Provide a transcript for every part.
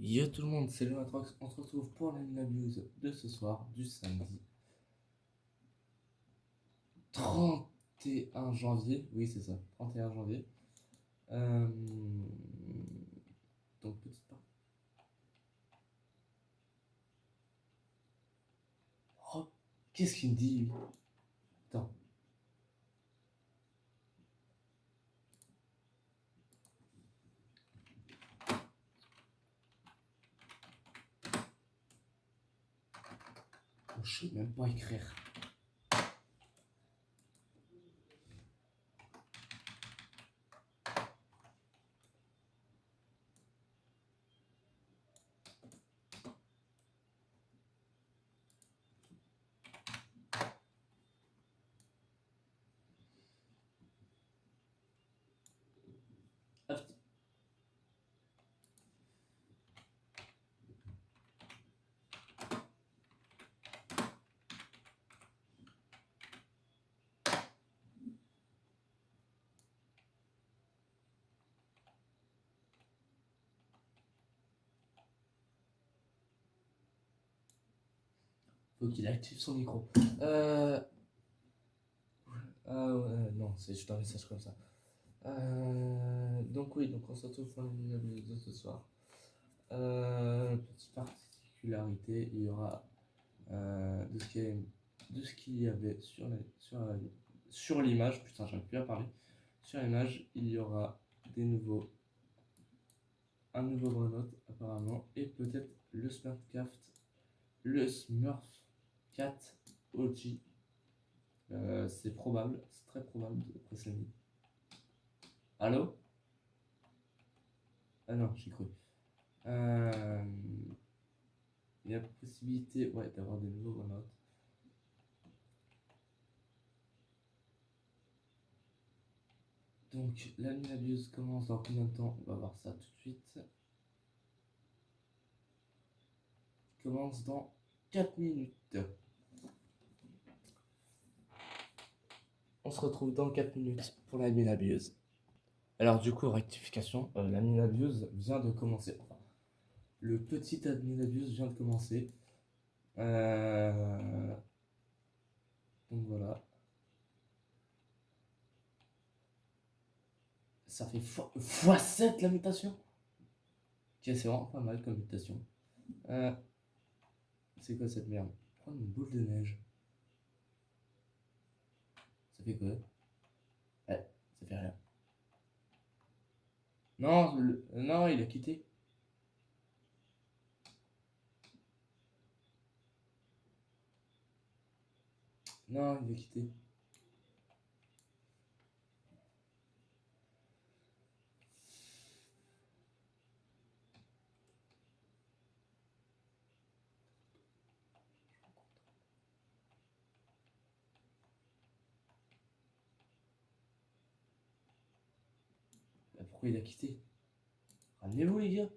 Yo tout le monde, c'est le Matrox. On se retrouve pour la news de ce soir, du samedi 31 janvier. Oui, c'est ça, 31 janvier. Euh, Donc, petite part. Oh, qu'est-ce qu'il me dit, lui? Attends. Oh, je sais même pas écrire. Hop. Faut qu'il active son micro. Ah ouais, non, c'est juste un message comme ça. Donc oui, donc on se retrouve pour la news de ce soir. Petite particularité, il y aura de ce qu'il y avait sur l'image, putain, j'arrive plus à parler. Sur l'image, il y aura un nouveau Brenote apparemment, et peut-être le Smurf Cat OG. C'est probable, c'est très probable d'après Samy. Allô? Ah non, j'ai cru. Il y a possibilité, ouais, d'avoir des nouveaux Brenotes. Donc, la nuit abuse commence dans combien de temps? On va voir ça tout de suite. Commence dans 4 minutes. On se retrouve dans 4 minutes pour la nuit abuse. Alors, du coup, rectification, la nuit abuse vient de commencer. Enfin, le petit admin abuse vient de commencer. Donc voilà. Ça fait x7 la mutation. Ok, c'est vraiment pas mal comme mutation. C'est quoi cette merde? Prendre une boule de neige. Ça fait quoi? Ouais, ça fait rien. Non, non, il a quitté. Non, il a quitté. Bah, pourquoi il a quitté? Ramenez-vous les gars.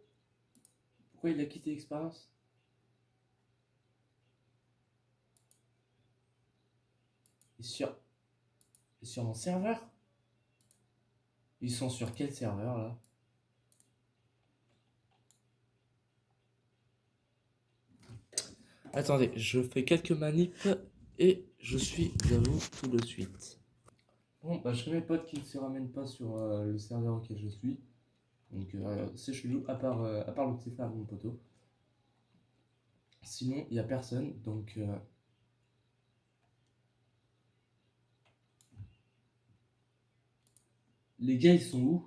Pourquoi il a quitté l'expérience? Et sur mon serveur? Ils sont sur quel serveur là? Attendez, je fais quelques manips et je suis à vous tout de suite. Bon, bah je connais mes potes qui ne se ramènent pas sur le serveur auquel je suis. Donc c'est chelou, à part le petit frère de mon poteau. Sinon, il n'y a personne, donc... Les gars, ils sont où?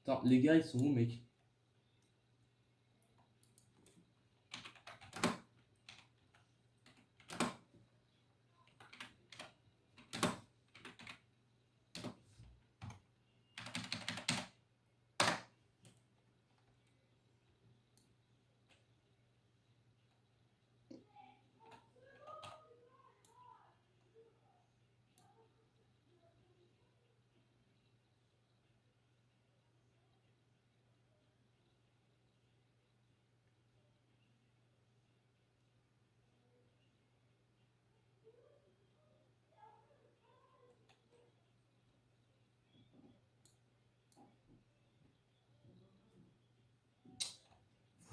Attends, les gars, ils sont où, mec?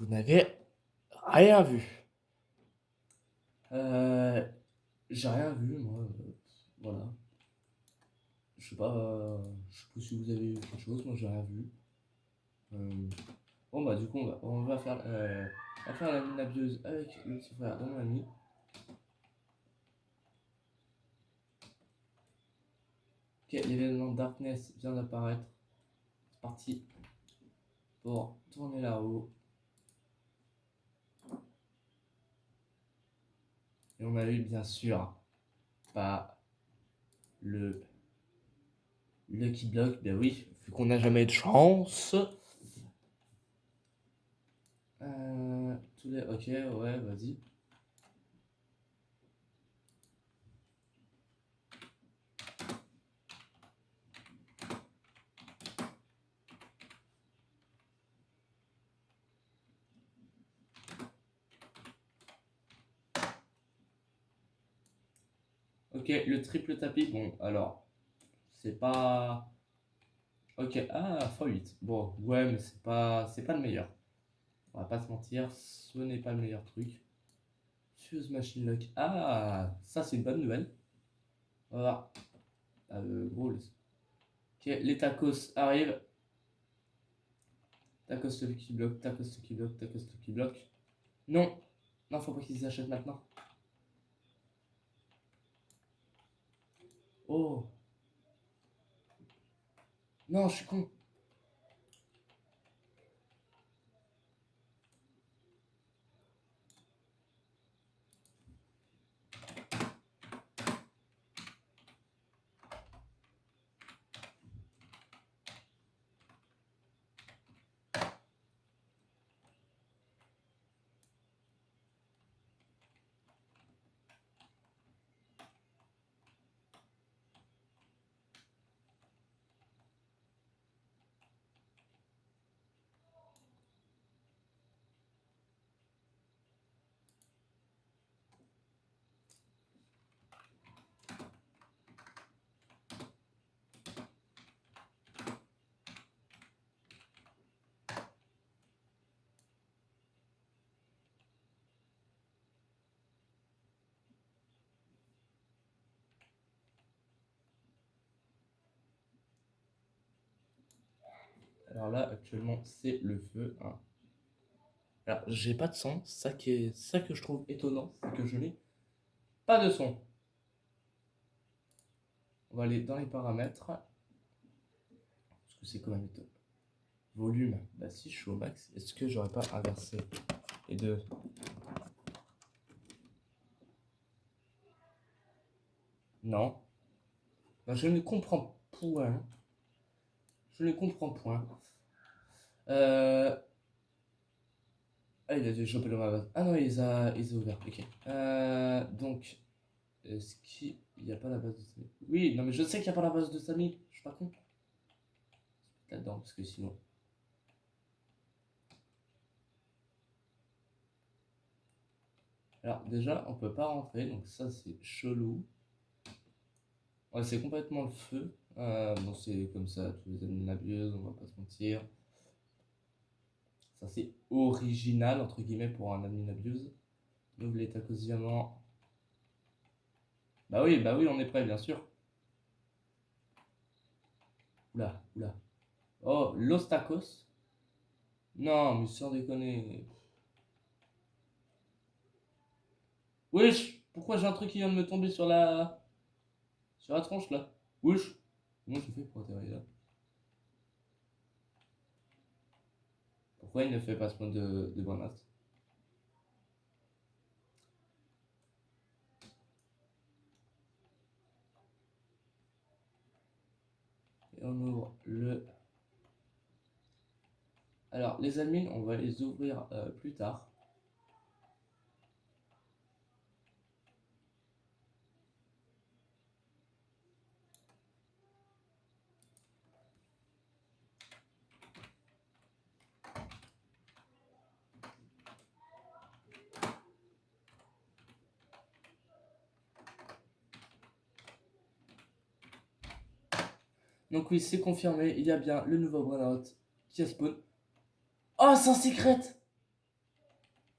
Vous n'avez rien vu. J'ai rien vu, moi. Voilà. Je sais pas si vous avez vu quelque chose, moi j'ai rien vu. Bon bah du coup on va faire la mine nabieuse avec le petit frère de mon ami. Ok, l'événement Darkness vient d'apparaître. C'est parti pour tourner la roue. Et on a eu bien sûr pas le Lucky Block. Ben oui, vu qu'on n'a jamais eu de chance. Ok, ouais, vas-y. Ok, le triple tapis. Bon, alors, c'est pas. Ok, x8. Bon, ouais, mais c'est pas le meilleur. On va pas se mentir, ce n'est pas le meilleur truc. Fuse Machine Lock. Ah, ça c'est une bonne nouvelle. Voilà. Gros. Ok, les tacos arrivent. Tacos Lucky Block, tacos Lucky Block, tacos Lucky Block. Non, non, faut pas qu'ils s'achètent maintenant. Oh, non, je suis con. Alors là, actuellement, c'est le feu, hein. Alors, j'ai pas de son. Ça que je trouve étonnant, c'est que je n'ai pas de son. On va aller dans les paramètres. Parce que c'est quand même étonnant. Volume. Bah si je suis au max, est-ce que j'aurais pas inversé les deux? Non. Bah, je ne comprends point. Je ne comprends point. Euh... Ah, il a dû choper le base. Ah non, il les a ouverts. Ok. Donc, est-ce qu'il n'y a pas la base de Samy? Oui, non, mais je sais qu'il n'y a pas la base de Samy. Je suis pas con. Là-dedans, parce que sinon. Alors, déjà, on peut pas rentrer, donc ça, c'est chelou. Ouais, c'est complètement le feu. Bon, c'est comme ça, tous les admins abusent, on va pas se mentir. Ça, c'est original, entre guillemets, pour un admin abuse. Ouvre les tacos diamants. Bah oui, on est prêt, bien sûr. Oula, oula. Oh, Los Tacos. Non, mais sans déconner. Wesh, pourquoi j'ai un truc qui vient de me tomber sur la tronche là? Wesh, comment je fais pour atterrir là? Pourquoi il ne fait pas ce mode de burn-out? Et on ouvre le. Alors, les admins, on va les ouvrir plus tard. Donc oui, c'est confirmé, il y a bien le nouveau burn-out qui a spawn. Oh, c'est un secret!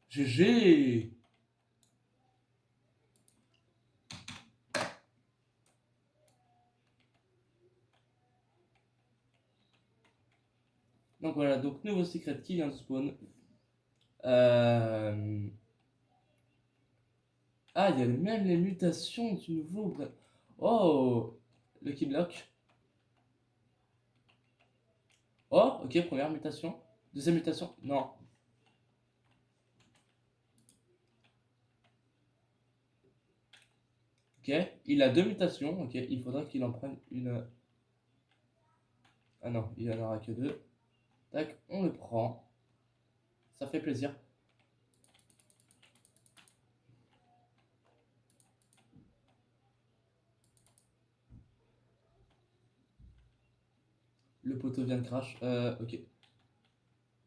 GG. Donc voilà, donc nouveau secret qui vient de spawn. Ah, il y a même les mutations du nouveau. Oh, Lucky Block. Oh, ok, première mutation. Deuxième mutation. Non. Ok, il a deux mutations. Ok, il faudra qu'il en prenne une. Ah non, il en aura que deux. Tac, on le prend. Ça fait plaisir. Le poteau vient de crash. Ok.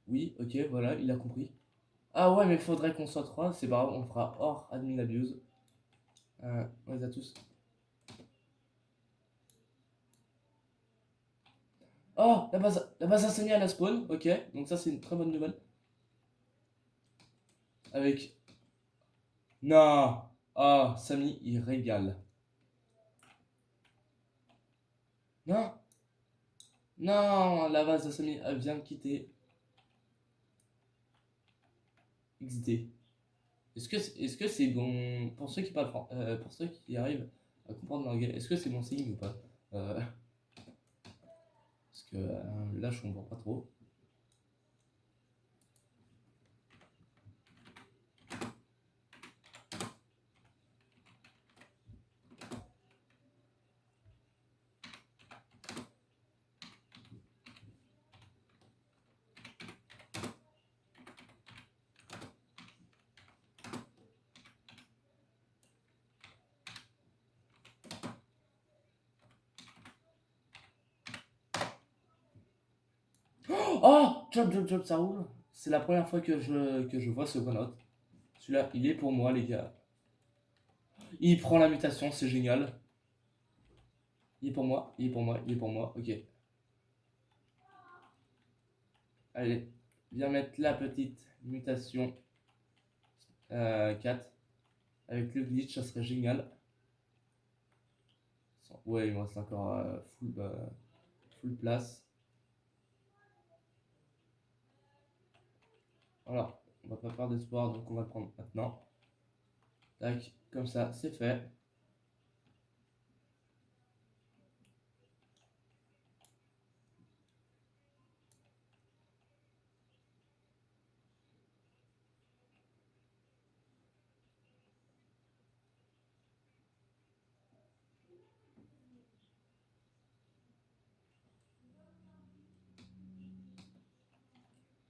Oui, ok, voilà, il a compris. Ah ouais, mais faudrait qu'on soit trois. C'est pas grave, on le fera hors admin abuse. On les a tous. Oh, la base insomnia à la spawn. Ok, donc ça, c'est une très bonne nouvelle. Avec. Non. Ah, Samy, il régale. Non. Non, la base de Samy elle vient de quitter XD. Est-ce que c'est bon pour ceux qui parlent pour ceux qui arrivent à comprendre l'anglais, est-ce que c'est bon signe ou pas? Parce que là je comprends pas trop. Oh, job, ça roule. C'est la première fois que je vois ce one-out. Celui-là, il est pour moi, les gars. Il prend la mutation, c'est génial. Il est pour moi, il est pour moi, il est pour moi. Ok. Allez, viens mettre la petite mutation 4. Avec le glitch, ça serait génial. Ouais, il me reste encore full place. Alors, on va pas perdre d'espoir, donc on va le prendre maintenant. Tac, comme ça, c'est fait.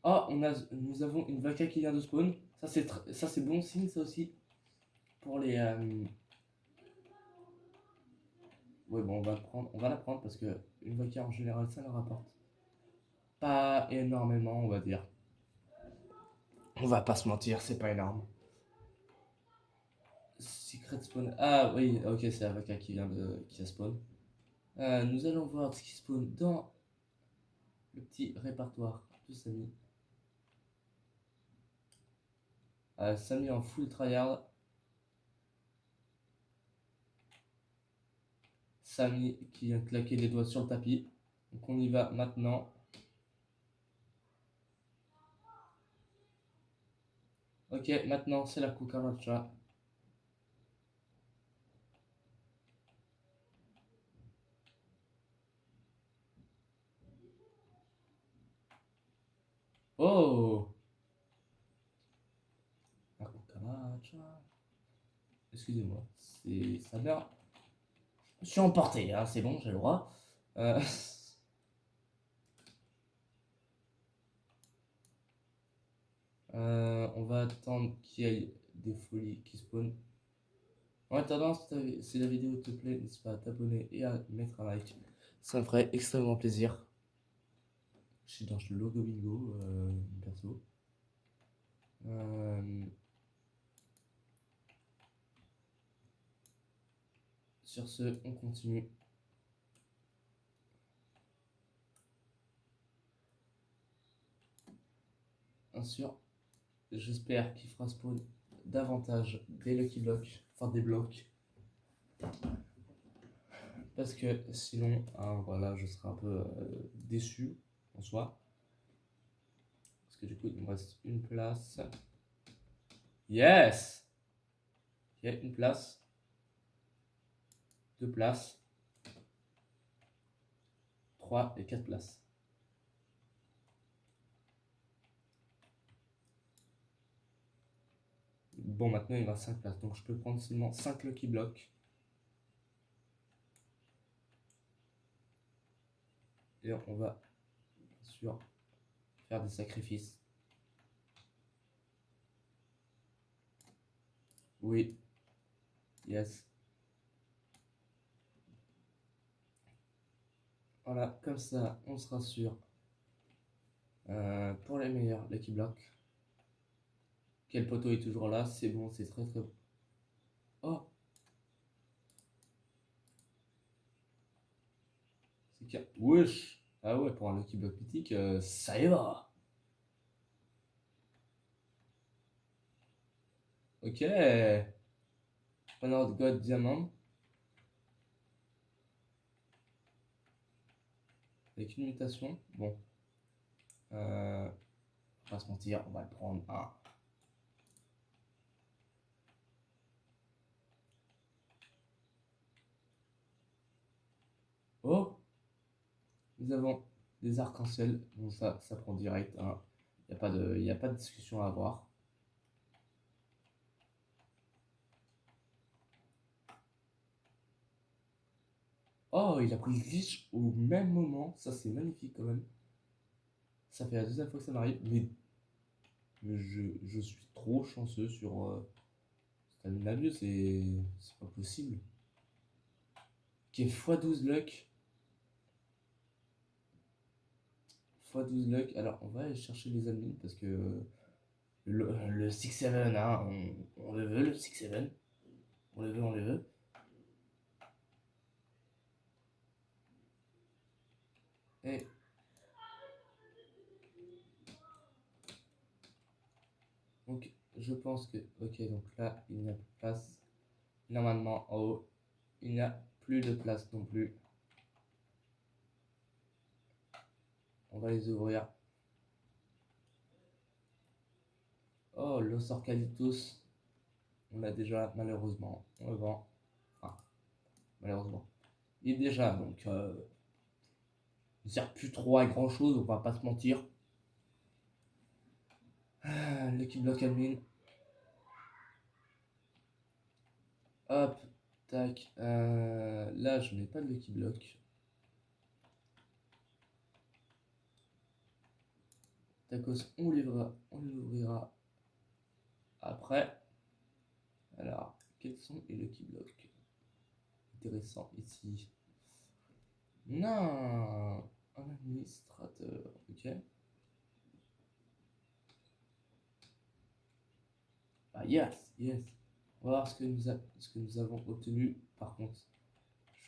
Oh, nous avons une vaca qui vient de spawn. Ça c'est bon signe, ça aussi. Pour les. Ouais, bon, on va la prendre parce que une vaca en général, ça nous rapporte pas énormément, on va dire. On va pas se mentir, c'est pas énorme. Secret spawn. Ah oui, ok, c'est la vaca qui a spawn. Nous allons voir ce qui spawn dans le petit répertoire de Samy. Samy en full tryhard. Samy qui vient claquer les doigts sur le tapis. Donc on y va maintenant. Ok, maintenant c'est la cucaracha. Oh, la cucaracha. Excusez-moi, c'est sa mère. Je suis emporté, hein, c'est bon, j'ai le droit. Euh, on va attendre qu'il y ait des folies qui spawnent. En attendant, si la vidéo te plaît, n'hésite pas à t'abonner et à mettre un like. Ça me ferait extrêmement plaisir. Je suis dans le logo bingo, perso. Sur ce, on continue. Bien sûr. j'espère qu'il fera spawn davantage des Lucky Blocks, enfin des blocs. Parce que sinon, hein, voilà, je serai un peu déçu en soi. Parce que du coup, il me reste une place. Yes! Ok, une place. 2 places. 3 et 4 places. Bon, maintenant il me reste 5 places. Donc je peux prendre seulement 5 Lucky Blocks. Et on va, bien sûr, faire des sacrifices. Oui. Yes. Voilà, comme ça, on sera sûr. Pour les meilleurs Lucky Blocks. Quel poteau est toujours là? C'est bon, c'est très très bon. Oh! C'est qu'il y a... Wesh! Ah ouais, pour un Lucky Block mythique, ça y va! Ok! Honor of God Diamant. Avec une mutation. Bon. On va pas se mentir, on va le prendre un. Oh! Nous avons des arcs-en-ciel. Bon, ça prend direct. Hein. Y a pas de discussion à avoir. Oh, il a pris le glitch au même moment. Ça, c'est magnifique quand même. Ça fait la deuxième fois que ça m'arrive. Mais je suis trop chanceux sur Stamina 2. C'est pas possible. Qui est x12 luck. x12 luck. Alors, on va aller chercher les admins parce que le 6-7, hein, on le veut, le 6-7. On le veut, on le veut. Et donc, je pense que... Ok, donc là, il n'y a plus de place. Normalement, en haut, il n'y a plus de place non plus. On va les ouvrir. Oh, l'os Orcalitos. On l'a déjà, malheureusement. On le vend. Enfin, malheureusement. Il est déjà, donc... il ne sert plus trop à grand chose, on va pas se mentir. Ah, Lucky Block admin. Hop, tac. Là, je n'ai pas de Lucky Block. Tacos, on l'ouvrira après. Alors, quels sont les Lucky Blocks? Intéressant ici. Non, un administrateur, ok. Ah yes, yes. On va voir ce que nous avons obtenu. Par contre,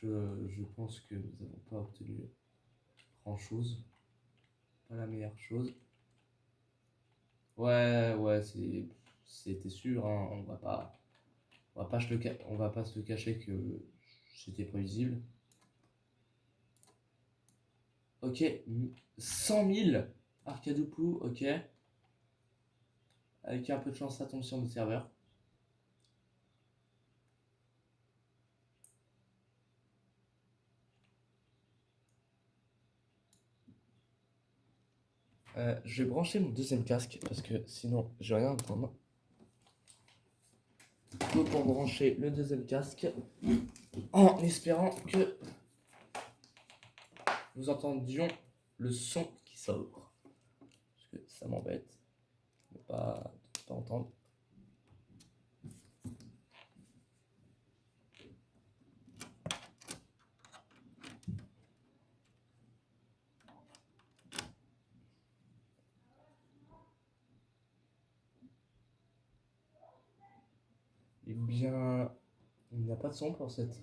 je pense que nous n'avons pas obtenu grand chose. Pas la meilleure chose. Ouais, ouais, c'était sûr, hein, on va pas se le cacher que c'était prévisible. Ok, 100 000 Arcadoupou, ok. Avec un peu de chance, ça tombe sur notre serveur. Je vais brancher mon deuxième casque parce que sinon je vais rien entendre. Donc pour brancher le deuxième casque en espérant que nous entendions le son qui sort. Parce que ça m'embête de pas entendre. Eh bien, il n'y a pas de son pour cette...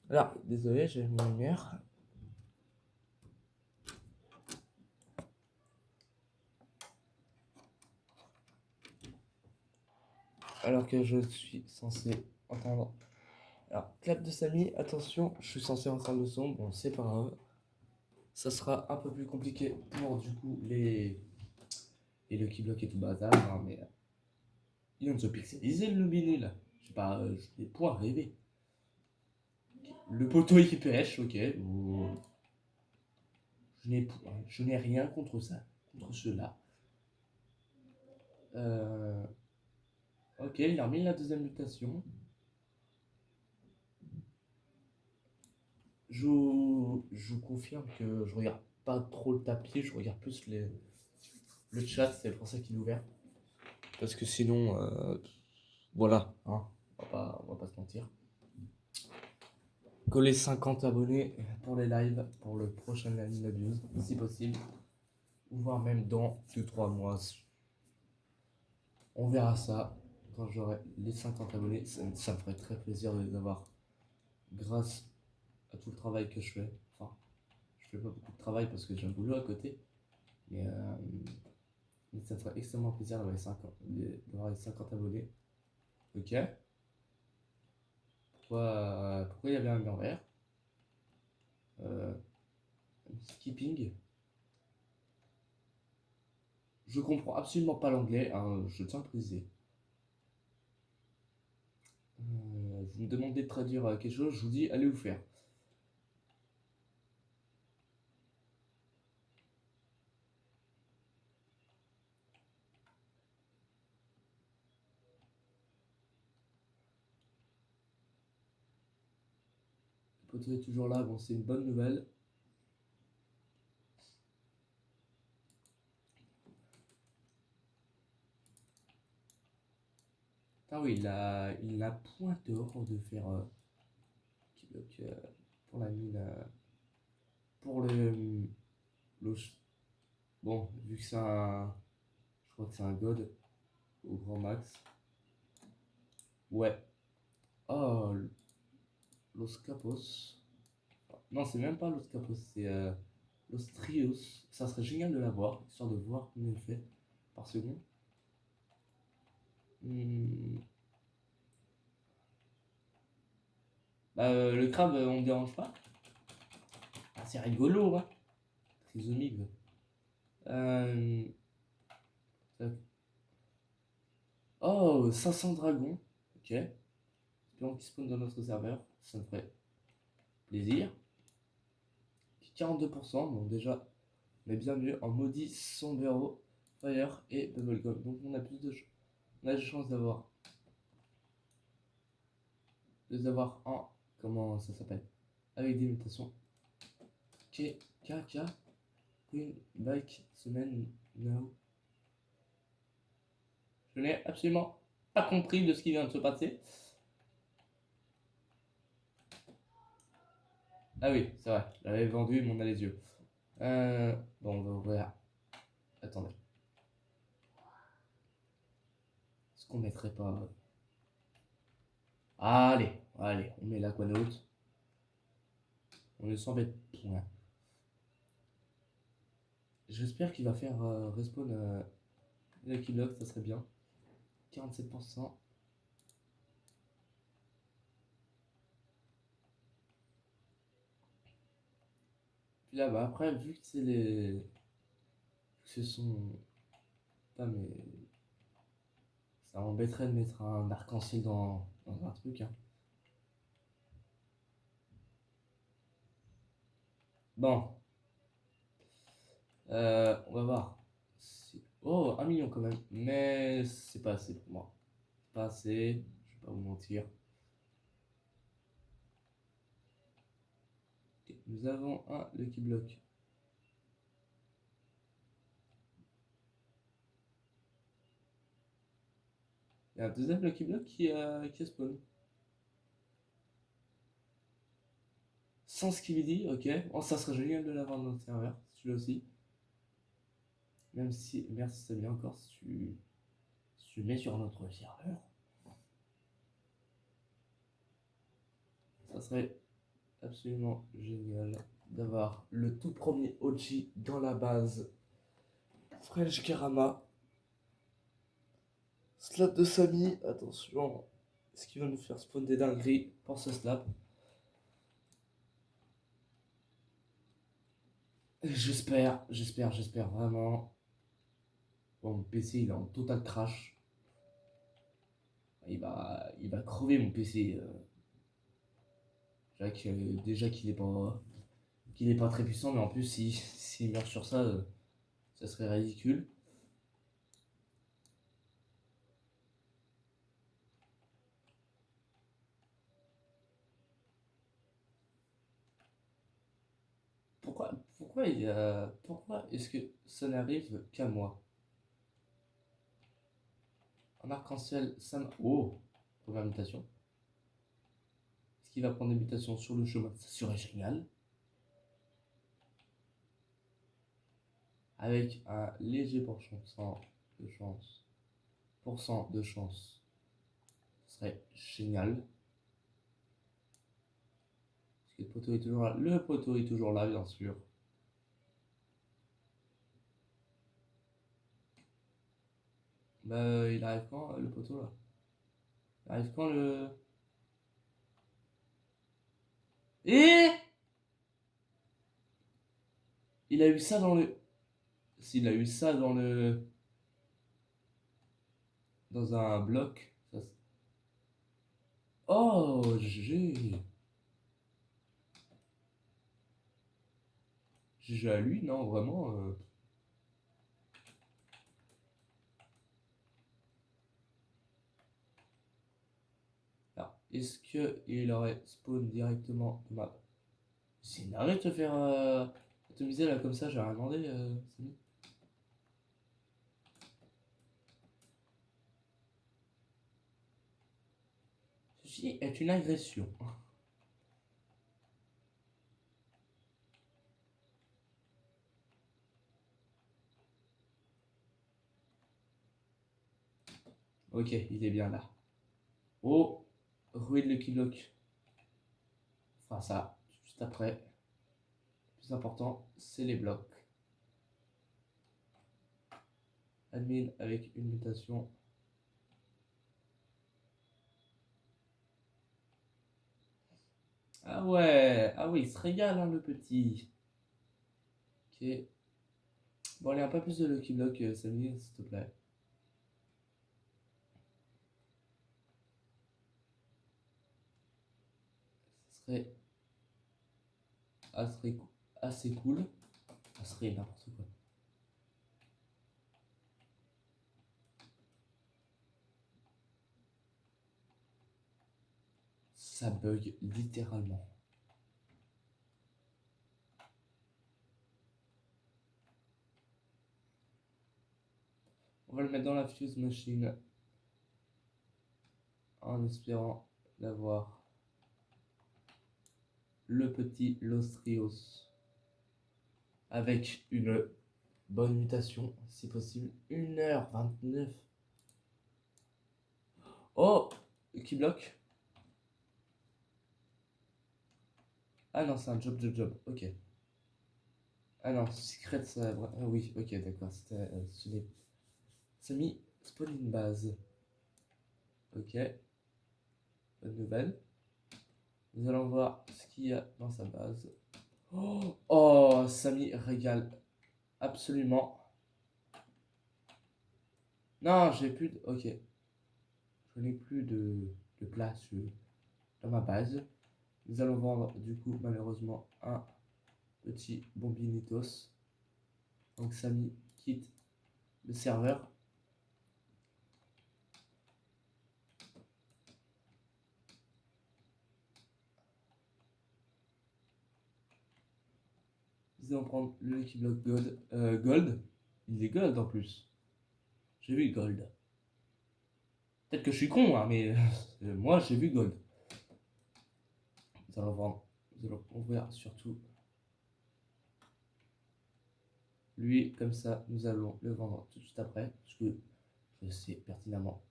Là, désolé, j'ai mis la lumière. alors que je suis censé entendre. Alors, clap de Samy, attention, je suis censé entendre le son, bon, c'est pas grave. Ça sera un peu plus compliqué pour du coup les Lucky Block et tout bazar, hein, mais il vient de se pixeliser le luminé là. Je sais pas, je n'ai point rêvé. Le poteau qui pêche, ok. Je n'ai rien contre ça, contre cela. Ok, il a remis la deuxième mutation. Je vous confirme que je regarde pas trop le tapis, je regarde plus le chat, c'est pour ça qu'il est ouvert. Parce que sinon, voilà, hein, on va pas se mentir. Coller 50 abonnés pour les lives, pour le prochain Live Abuse, si possible. Ou voire même dans 2-3 mois. On verra ça quand j'aurai les 50 abonnés. Ça me ferait très plaisir de les avoir grâce à tout le travail que je fais. Enfin, je fais pas beaucoup de travail parce que j'ai un boulot à côté. Mais ça me ferait extrêmement plaisir d'avoir les 50 abonnés. Ok. Pourquoi il y avait un mur vert? Skipping. Je comprends absolument pas l'anglais, hein, je tiens à le préciser. Vous me demandez de traduire quelque chose, je vous dis allez vous faire. Le poteau est toujours là, bon c'est une bonne nouvelle. Ah oui, il a point tort de faire qui bloque pour la mine, pour le bon, vu que c'est un, je crois que c'est un god au grand max. Ouais. Oh, Los Capos. Non, c'est même pas Los Capos, c'est Los Trios. Ça serait génial de l'avoir, histoire de voir combien il fait par seconde. Hmm. Bah, le crabe, on me dérange pas. Ah, c'est rigolo, hein. Trisomique. Euh... Oh, 500 dragons. Ok. Espérons qu'ils spawnent dans notre serveur. Ça me ferait plaisir. 42%. Bon, déjà, on est bien mieux en maudit Sombero, Fire et Bubblegum. Donc, on a plus de on a de chance d'avoir un. Comment ça s'appelle? Avec des mutations. KK. Queen Bike Semaine Now. Je n'ai absolument pas compris de ce qui vient de se passer. Ah oui, c'est vrai, j'avais vendu mon a les yeux. Bon, on va ouvrir. Attendez. Est-ce qu'on mettrait pas. Allez, allez, on met l'aquanaute. On ne s'embête point. J'espère qu'il va faire respawn Lucky Block, ça serait bien. 47%. Puis là, bah après, vu que c'est les. Ce sont. Pas mais. Ça m'embêterait de mettre un arc-en-ciel dans un truc. Hein. Bon, on va voir. Oh, 1 million quand même. Mais c'est pas assez pour moi. Pas assez, je vais pas vous mentir. Ok, nous avons un Lucky Block. Il y a un deuxième Lucky Block qui a spawn. Sans Skibidi, ok. Oh, ça serait génial de l'avoir dans notre serveur, celui-là aussi. Même si, merci ça bien encore si tu le mets sur notre serveur. Ça serait absolument génial d'avoir le tout premier OG dans la base French Karama. Slap de Samy, attention. Est-ce qu'il va nous faire spawn des dingueries pour ce slap? J'espère vraiment. Bon, mon PC il est en total crash. Il va crever mon PC. Déjà qu'il est pas très puissant, mais en plus, s'il meurt sur ça, ça serait ridicule. Pourquoi est-ce que ça n'arrive qu'à moi? Un arc-en-ciel, Oh, première mutation. Est-ce qu'il va prendre des mutations sur le chemin? Ça serait génial. Avec un léger pourcent de chance. De chance. Ce serait génial. Est-ce que le poteau est toujours là? Le poteau est toujours là, bien sûr. Bah, il arrive quand le poteau là? Il arrive quand le. Et il a eu ça dans le. S'il a eu ça dans le. Dans un bloc. Oh, GG. GG à lui, non, vraiment. Alors, est-ce qu'il aurait spawn directement de ma. C'est une arrête de te faire atomiser là comme ça, j'ai rien demandé, Samy. Ceci est une agression. Ok, il est bien là. Oh, ruine le keylock. Enfin ça, juste après. Le plus important, c'est les blocs. Admin avec une mutation. Ah ouais, ah oui, il se régale hein, le petit. Ok. Bon, allez, un peu plus de Lucky Block, Samy, s'il te plaît. Ce serait assez, assez cool. Ça serait n'importe quoi. Ça bug littéralement. On va le mettre dans la fuse machine en espérant d'avoir le petit Los Rios avec une bonne mutation si possible. 1h29. Oh, qui bloque. Ah non, c'est un job. Ok. Ah non, secret, ça. Ah oui, ok, d'accord. Ce n'est. Semi spawn une base. Ok. Bonne nouvelle. Nous allons voir ce qu'il y a dans sa base. Oh, Samy régale absolument. Non, j'ai plus de. Ok. Je n'ai plus de place dans ma base. Nous allons vendre du coup malheureusement un petit bombinitos. Donc Samy quitte le serveur. Nous allons prendre le Lucky Block Gold. Gold. Il est Gold en plus. J'ai vu Gold. Peut-être que je suis con, hein, mais moi j'ai vu Gold. Nous allons vendre. Nous allons ouvrir surtout lui, comme ça, nous allons le vendre tout de suite après, parce que je sais pertinemment.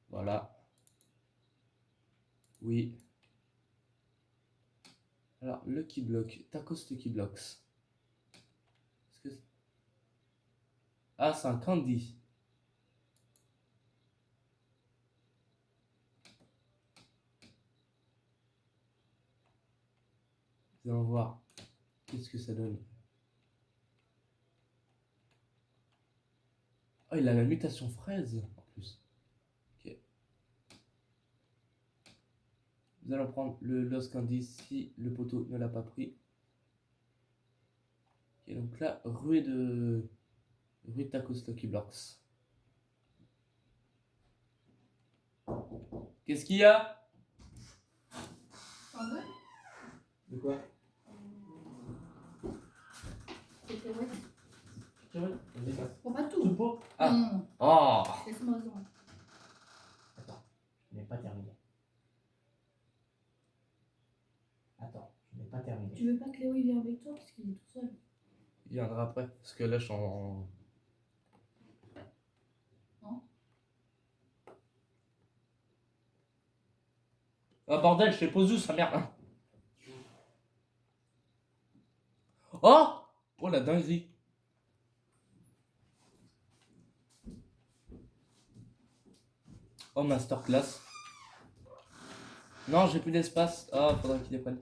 Voilà. Oui. Alors, le keyblock. Tacos de keyblocks. Que... Ah, c'est un candy. Nous allons voir qu'est-ce que ça donne. Oh, il a la mutation fraise en plus. Ok. Nous allons prendre le Lost Candy si le poteau ne l'a pas pris. Ok, donc là, rue de Tacos Lucky Blocks. Qu'est-ce qu'il y a? Ah ouais? De quoi? C'était ouais. Vas-y, passe. Pour pas Tout tout. le pot? Ah. Non, Oh. laisse-moi en. Attends, je n'ai pas terminé. Attends, je n'ai pas terminé. Tu veux pas que Léo il vienne avec toi parce qu'il est tout seul? Il viendra après, parce que là je suis en... Non. Ah bordel, je fais pause où sa merde? Oh! Oh la dinguerie! Oh masterclass. Non, j'ai plus d'espace. Ah, faudrait qu'il les prenne.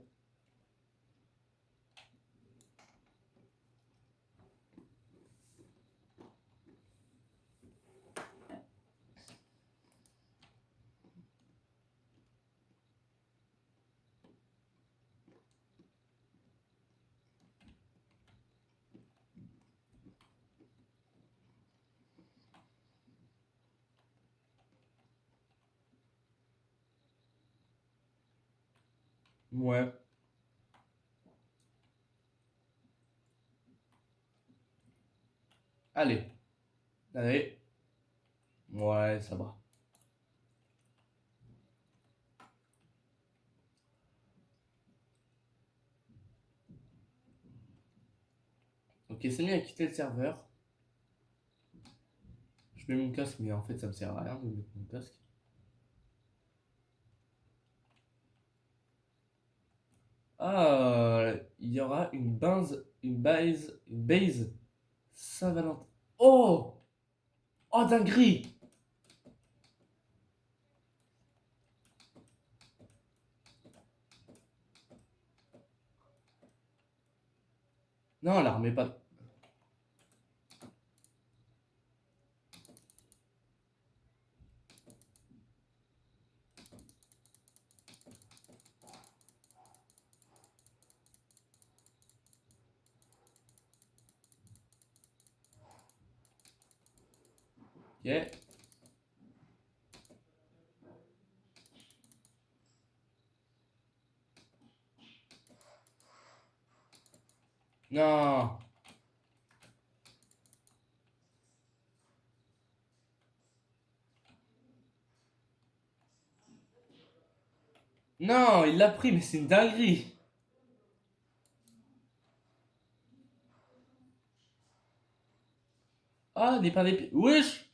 Ouais. Allez. Allez. Ouais, ça va. Ok, c'est bien à quitter le serveur. Je mets mon casque, mais en fait ça me sert à rien de mettre mon casque. Ah, il y aura une base Saint-Valentin. Oh! Oh, dinguerie! Non, la remet pas. Ok. Non. Non, il l'a pris, mais c'est une dinguerie. Ah, des pains d'épices. Wesh!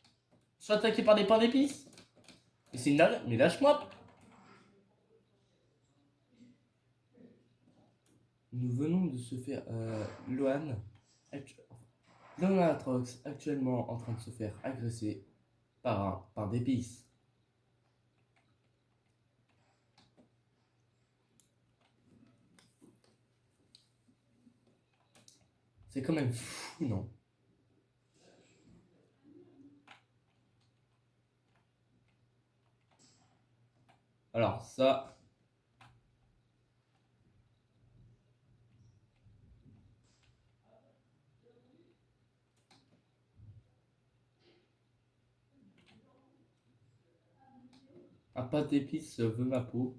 Je suis attaqué par des pains d'épices. Mais c'est une dinguerie. Mais lâche-moi. Nous venons de se faire... Loan. Loanatrox actuellement en train de se faire agresser par un pain d'épices. C'est quand même fou, non? Alors ça... Un pain d'épices veut ma peau.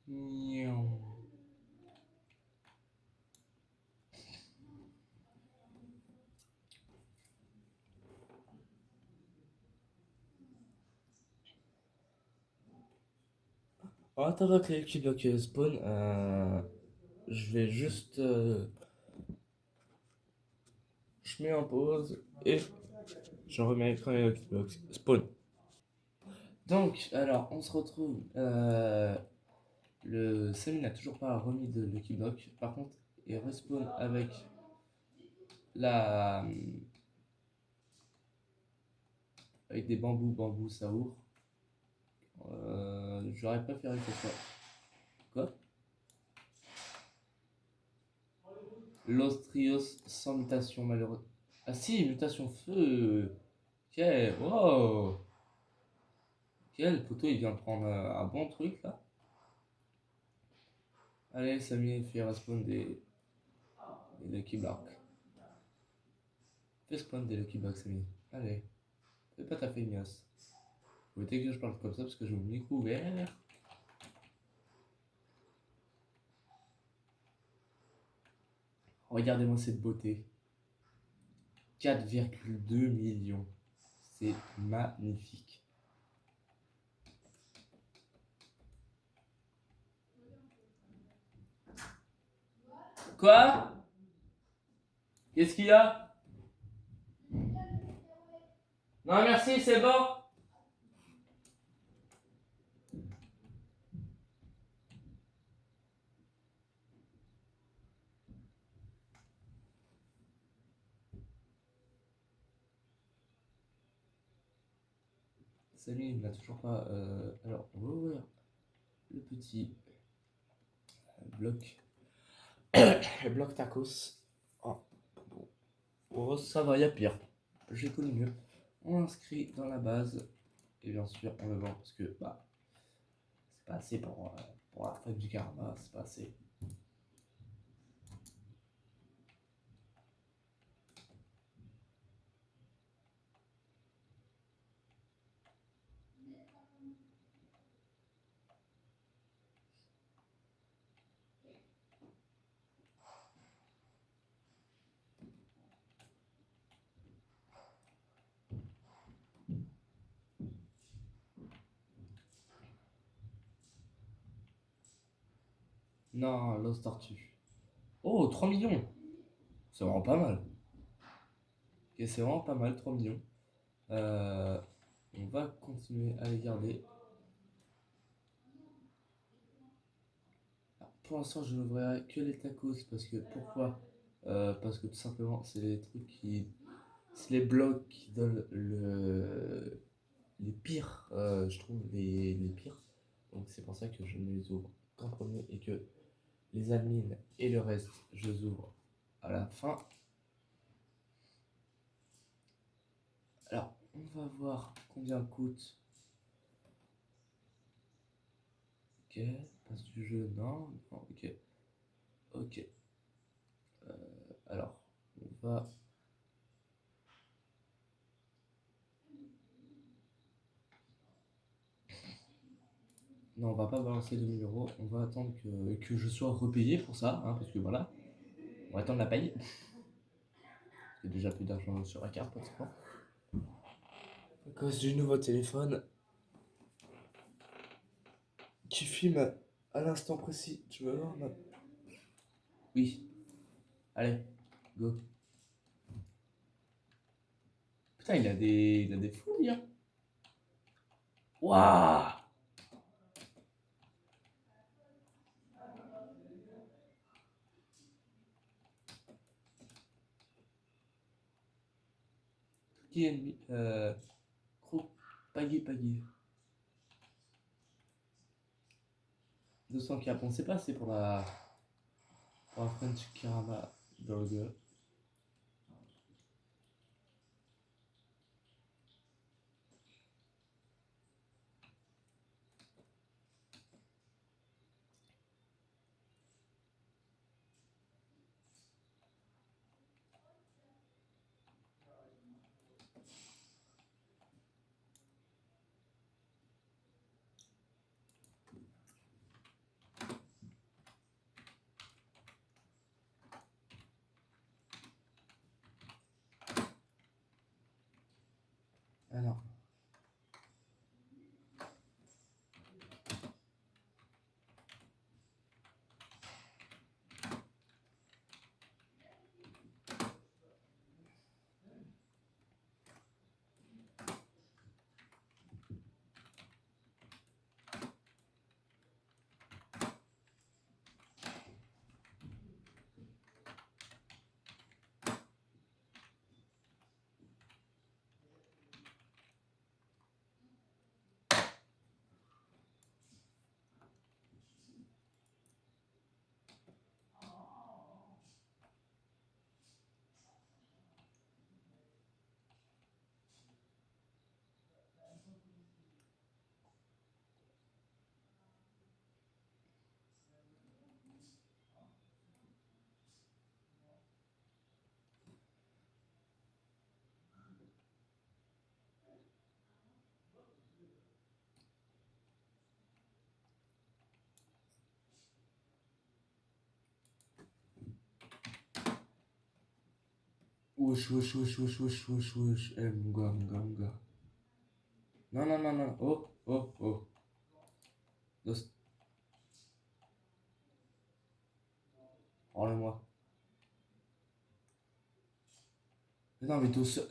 Miaou. En attendant que les Cublock spawn, je vais juste... je mets en pause et je remets quand les Cublock spawn. Donc, alors, on se retrouve... le Samy n'a toujours pas remis de Lucky Block. Par contre, il respawn avec la... avec des bambous saour. J'aurais préféré que ça. Quoi? L'Ostrios sans mutation malheureuse. Ah si, mutation feu. Ok, wow. Ok, le poteau il vient de prendre un bon truc là. Allez, Samy, fais respawn des Lucky Blocks. Fais spawn des Lucky Blocks, Samy. Allez, fais pas ta feignasse. Vous voulez que je parle comme ça parce que j'ai mon micro ouvert. Regardez-moi cette beauté. 4,2 millions. C'est magnifique. Quoi? Qu'est-ce qu'il y a? Non, merci, c'est bon. Salut, il n'a toujours pas. Alors, on va ouvrir le petit bloc. Le bloc tacos. Oh, bon. Oh, ça va, il y a pire. J'ai connu mieux. On l'inscrit dans la base. Et bien sûr, on le vend parce que bah, c'est pas assez pour la fête du karma. C'est pas assez. Non, Lost Tortue. Oh, 3 millions. C'est vraiment pas mal. Ok, c'est vraiment pas mal, 3 millions. Euh, on va continuer à les garder. Alors, pour l'instant, je n'ouvrirai que les tacos parce que pourquoi? Parce que tout simplement, c'est les trucs qui. C'est les blocs qui donnent les pires, je trouve, les pires. Donc c'est pour ça que je ne les ouvre qu'en premier et que les admins et le reste, je les ouvre à la fin. Alors, on va voir combien coûte. Ok, passe du jeu, non, non, ok. Ok. Alors, on va. Non, on va pas balancer 2000 euros. On va attendre que je sois repayé pour ça, hein, parce que voilà. On va attendre la paye. J'ai déjà plus d'argent sur la carte, pratiquement. À cause du nouveau téléphone qui filme à l'instant précis. Tu veux voir ma... Oui. Allez, go. Putain, il a des fouilles, hein. Waouh! Qui est ennemi? Gros, pagé. 200 cap. On sait pas, c'est pour la French Karama Burger. Wesh, wesh, wesh, wesh, wesh, wesh, wesh. Eh, mon gars, mon gars, mon gars. Non, non, non, non. Oh, oh, oh. Dos- Enlève-moi. Mais non, mais tout ça.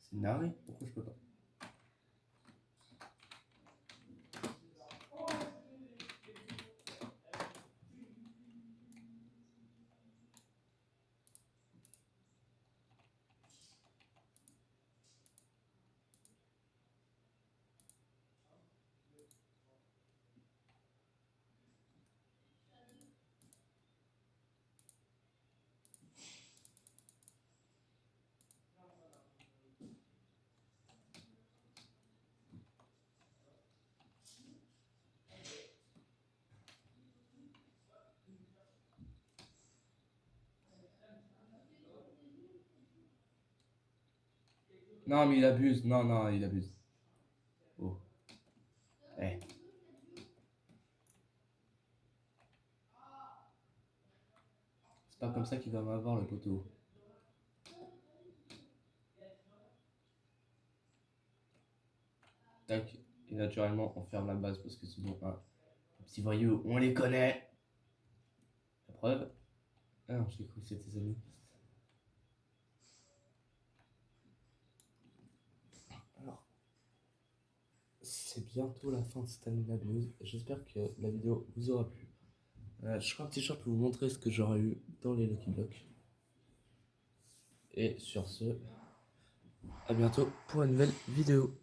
C'est narré. Pourquoi je peux pas? Non, mais il abuse. Non, non, il abuse. Oh. Eh. C'est pas comme ça qu'il va m'avoir, le poteau. Tac. Et naturellement, on ferme la base parce que sinon, un petit voyou, on les connaît. La preuve. Ah non, j'ai cru que c'était ses amis. Alors, c'est bientôt la fin de cette année news. J'espère que la vidéo vous aura plu. Je ferai un petit short pour vous montrer ce que j'aurais eu dans les Lucky Blocks. Et sur ce, à bientôt pour une nouvelle vidéo.